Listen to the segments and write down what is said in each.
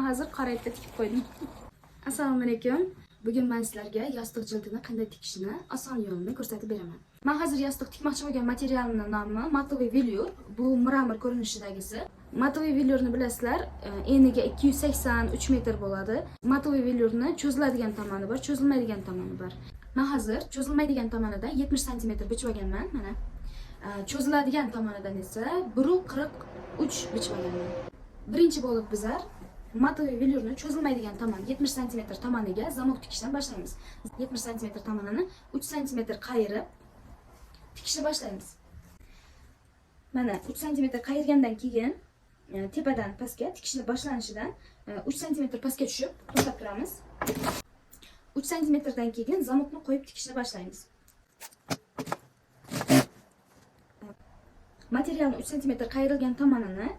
hozir qorayibda tikib qo'ydim. Assalomu alaykum. Bugun men sizlarga yostiq jildini qanday tikishni oson yo'lini ko'rsatib beraman. Men hozir yostiq tikmoqchi bo'lgan materialning nomi matoviy velur. Bu mramor ko'rinishidagisi. Matoviy velurni bilasizlar, eniga 283 metr bo'ladi. Matoviy velurni cho'ziladigan tomoni bor, cho'zilmaydigan tomoni bor. Men hozir cho'zilmaydigan tomonidan 70 cm bichib olganman, mana. Cho'ziladigan tomonidan esa 1.43 bichib olganman. Birinchi bo'lib bizlar matoviy velurni cho'zilmaydigan tomon 70 cm tomoniga zamok tikishdan boshlaymiz. 70 cm tomonini 3 cm qayirib tikishni boshlaymiz. Mana 3 cm qayirgandan keyin tepadan pastga tikishni boshlanishidan 3 cm pastga tushib to'xtab turamiz. 3 cm dan keyin zamokni qo'yib tikishni boshlaymiz. Materialni 3 cm qayrilgan tomonini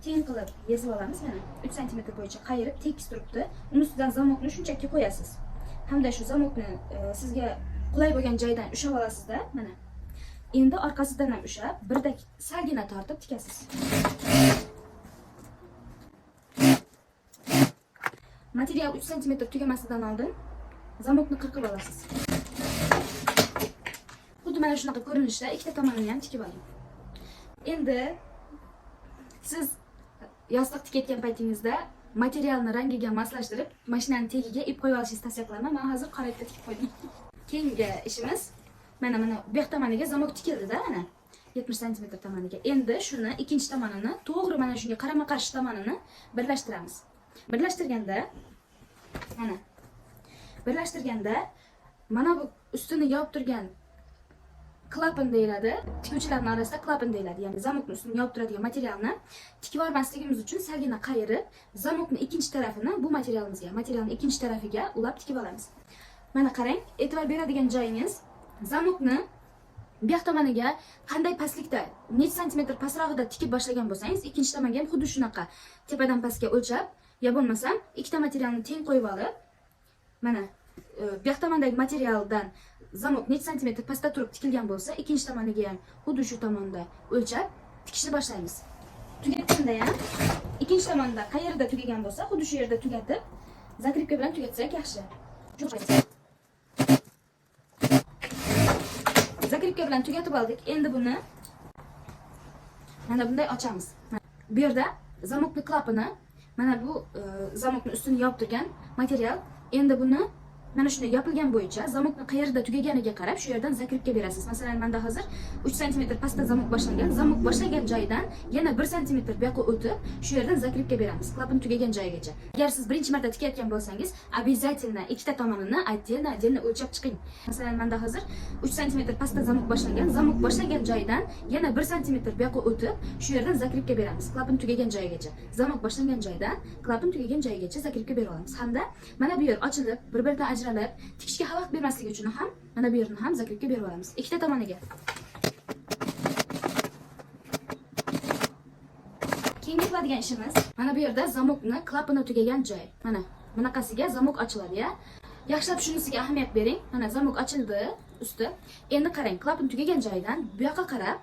teng qilib yezib olamiz. Mana 3 cm bo'yicha qayirib tekis turibdi. Uni ustidan zamokni shunchaki qo'yasiz. Hamda shu zamokni sizga qulay bo'lgan joydan ushlab olasizda, mana. Endi orqasidan ham ushlab, birdek salgina tortib tikasiz. Material 3 cm tugamasidan oldin zamokni qirqib olasiz. Xuddi mana shunaqa ko'rinishda ikkita tomonini ham tikib oling. Endi siz yostiq tikayotgan paytingizda materialni rangiga moslashtirib, mashinaning tagiga ip qo'yib olishingizni tavsiya qilaman. Men hozir qorayibda tikib qo'ydim. Keyingi ishimiz mana bu yoq tomoniga zamok tikildi-da, mana 70 cm tomoniga. Endi shuni ikkinchi tomonini to'g'ri mana shunga qarama-qarshi tomonini birlashtiramiz. Birlashtirganda mana bu ustini yopib turgan klapan deyiladi. Tikuvchilarning orasida klapan deyiladi. Ya'ni zamokni ustini yopib turadigan materialni tikib olmasligimiz uchun salgina qayirib, zamokning ikkinchi tarafini bu materialning ikkinchi tarafiga ulab tikib olamiz. Mana qarang, e'tibor beradigan joyingiz zamokni bu yoq tomoniga qanday pastlikda, necha santimetr pastrog'ida tikib boshlagan bo'lsangiz, ikkinchi tomonga ham xuddi shunaqa tepadan pastga o'lchab, ya bo'lmasam ikkita materialni teng qo'yib olib, mana bu yoq tomondagi materialdan zamok necha santimetr pastda turib tikilgan bo'lsa, ikkinchi tomoniga ham xuddi shu tomonda o'lchab tikishni boshlaymiz. Tugatganda ham ikkinchi tomonda qayerda tugagan bo'lsa, xuddi shu yerda tugatib, zakripka bilan tugatsak yaxshi. Zakripka bilan tugatib oldik. Endi buni mana bunday ochamiz. Bu yerda zamokning klapani, mana bu zamokning ustini yopib turgan material. Endi buni mana shunday yopilgan bo'yicha zamokni qayerda tugaganiga qarab shu yerdan zakripka berasiz. Masalan, menda hozir 3 cm pastda zamok boshlangan. Zamok boshlagan joyidan yana 1 cm bu yoqqa o'tib, shu yerdan zakripka beramiz. Klapan tugagan joyigacha. Agar siz birinchi marta tikayotgan bo'lsangiz, обязательно ikkita tomonini отдельно o'lchab chiqing. Masalan, menda hozir 3 cm pastda zamok boshlangan. Zamok boshlagan joyidan yana 1 cm bu yoqqa o'tib, shu yerdan zakripka beramiz. Klapan tugagan joyigacha. Zamok boshlangan joydan klapan tugagan joyigacha zakripka bera olamiz. Hamda mana bu yer ochilib, bir-biridan ajralib, tikishga xalaqit bermasligi uchun ham mana bu yerni ham zakripka berib olamiz. Ikkita tomoniga. Keyingi qiladigan ishimiz mana bu yerda zamokni klapani tugagan joy. Mana bunaqasiga zamok ochiladi, ya. Yaxshilab shunisiga ahamiyat bering. Mana zamok ochildi usti. Endi qarang, klapan tugagan joyidan bu yoqqa qarab,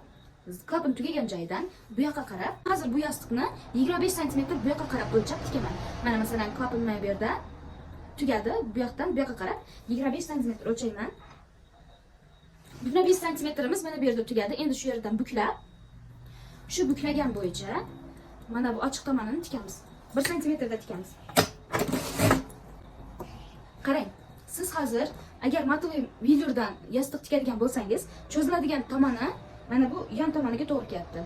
klapan tugagan joyidan bu yoqqa qarab, hozir bu yostiqni 25 cm bu yoqqa qarab o'lchab tikaman. Mana masalan, klapan mana bu yerda tugadi, bu yoqdan bu yoqqa qarab 25 cm o'lchayman. 25 cmimiz mana bu yerda tugadi. Endi shu yerdan buklab, shu buklagan bo'yicha mana bu ochiq tomonini tikamiz. 1 cm da tikamiz. Qarang, siz hozir agar matoviy velurdan yostiq tikadigan bo'lsangiz, cho'ziladigan tomoni mana bu yon tomoniga to'g'ri kelyapti.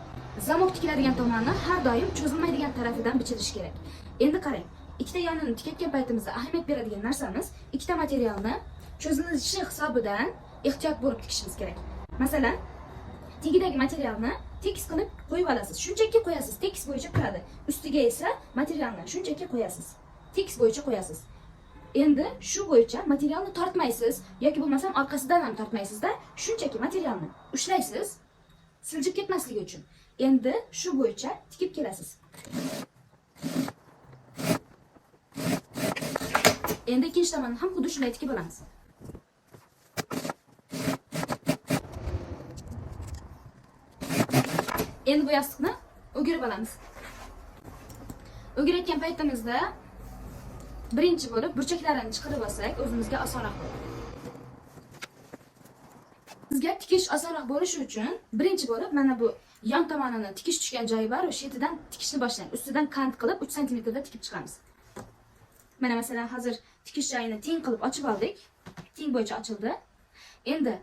Zamok tikiladigan tomoni har doim cho'zilmaydigan tarafidan bichilishi kerak. Endi qarang, ikkita yonini tikayotgan paytimizda ahamiyat beradigan narsamiz, ikkita materialni cho'zilishi hisobidan ehtiyot bo'lib tikishimiz kerak. Masalan, tagidagi materialni tekis qilib qo'yib olasiz. Shunchaki qo'yasiz, tekis bo'yicha turadi. Ustiga esa materialni shunchaki qo'yasiz. Tekis bo'yicha qo'yasiz. Endi shu bo'yicha materialni tortmaysiz yoki bo'lmasam orqasidan ham tortmaysizda, shunchaki materialni ushlaysiz, siljib ketmasligi uchun. Endi shu bo'yicha tikib kelasiz. Endi ikkinchi tomonni ham xuddi shunday tikib olamiz. Endi bu yostiqni o'girib olamiz. O'girayotgan paytimizda birinchi bo'lib burchaklarini chiqarib olsak, o'zimizga osonroq bo'ladi. Sizga tikish osonroq bo'lishi uchun birinchi bo'lib mana bu yon tomonini tikish tushgan joyi bor, o'sha yetidan tikishni boshlang. Ustidan kant qilib 3 sm da tikib chiqamiz. Mana masalan hozir tikish joyini teng qilib ochib oldik. Teng bo'yicha ochildi. Endi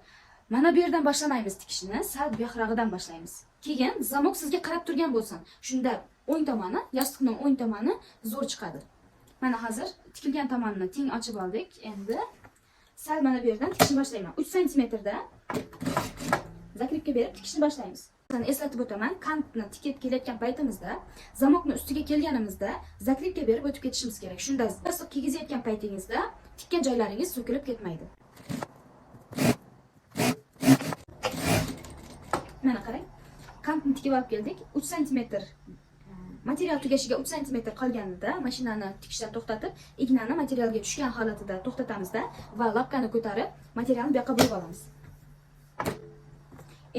mana bu yerdan boshlamaymiz tikishni, sal buyoqrog'idan boshlaymiz. Keyin zamok sizga qarab turgan bo'lsin. Shunda o'ng tomoni, yostiqning o'ng tomoni zo'r chiqadi. Mana hozir tikilgan tomonini teng ochib oldik. Endi sal mana bu yerdan tikishni boshlayman. 3 sm da zakripka berib tikishni boshlaymiz. Eslatib o'taman, kantni tikib kelayotgan paytimizda, zamokni ustiga kelganimizda zakripka berib o'tib ketishimiz kerak. Shunda yostiq kiygizayotgan paytingizda tikkan joylaringiz so'kilib ketmaydi. Mana qarang. Kantni tikib olib keldik. 3 sm material tugashiga 3 sm qolganida mashinani tikishdan to'xtatib, ignani materialga tushgan holatida to'xtatamizda va lapkani ko'tarib, materialni bu yoqqa burib olamiz.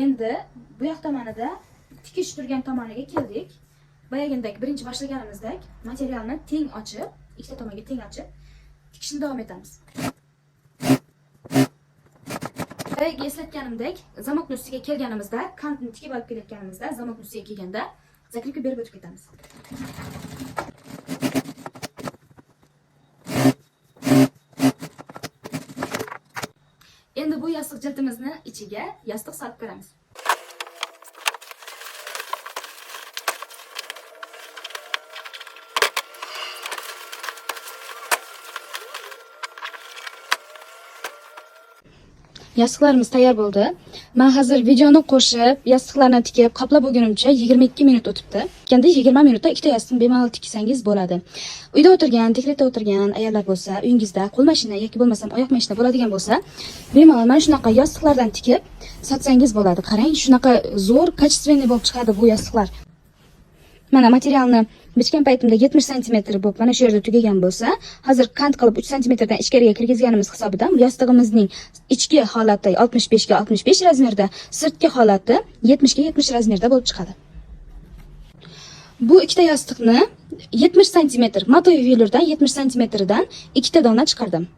Endi bu yoq tomonida tikish turgan tomoniga keldik. Boyagindek birinchi boshlaganimizdek materialni teng ochib, ikkita tomonga teng ochib, tikishni davom etamiz. Boyaga eslatganimdek, zamokni ustiga kelganimizda, kantni tikib olib kelayotganimizda, zamokni ustiga kelganda zakripka berib o'tib ketamiz. Endi bu yostiq jildimizni ichiga yostiq solib ko'ramiz. Yostiqlarimiz tayyor bo'ldi. Men hozir videoni qo'shib, yostiqlarni tikib, qoplab bo'lgunimcha 22 minut o'tibdi. Endi 20 minutda ikkita yostiqni bemalol tiksangiz bo'ladi. Uyda o'tirgan, dekretda o'tirgan ayollar bo'lsa, uyingizda qo'l mashina yoki bo'lmasam oyoq mashina bo'ladigan bo'lsa, bemalol mana shunaqa yostiqlardan tikib sotsangiz bo'ladi. Qarang, shunaqa zo'r, качественный bo'lib chiqadi bu yostiqlar. Mana materialni bichgan paytimda 70 sm bo'lib mana shu yerda tugagan bo'lsa, hozir kant qilib 3 sm dan ichkariga kirgizganimiz hisobidan yostig'imizning ichki holati 65 ga 65 razmerda, sirtki holati 70 ga 70 razmerda bo'lib chiqadi. Bu ikkita yostiqni 70 sm, matoviy velurdan 70 sm dan ikkita dona chiqardim.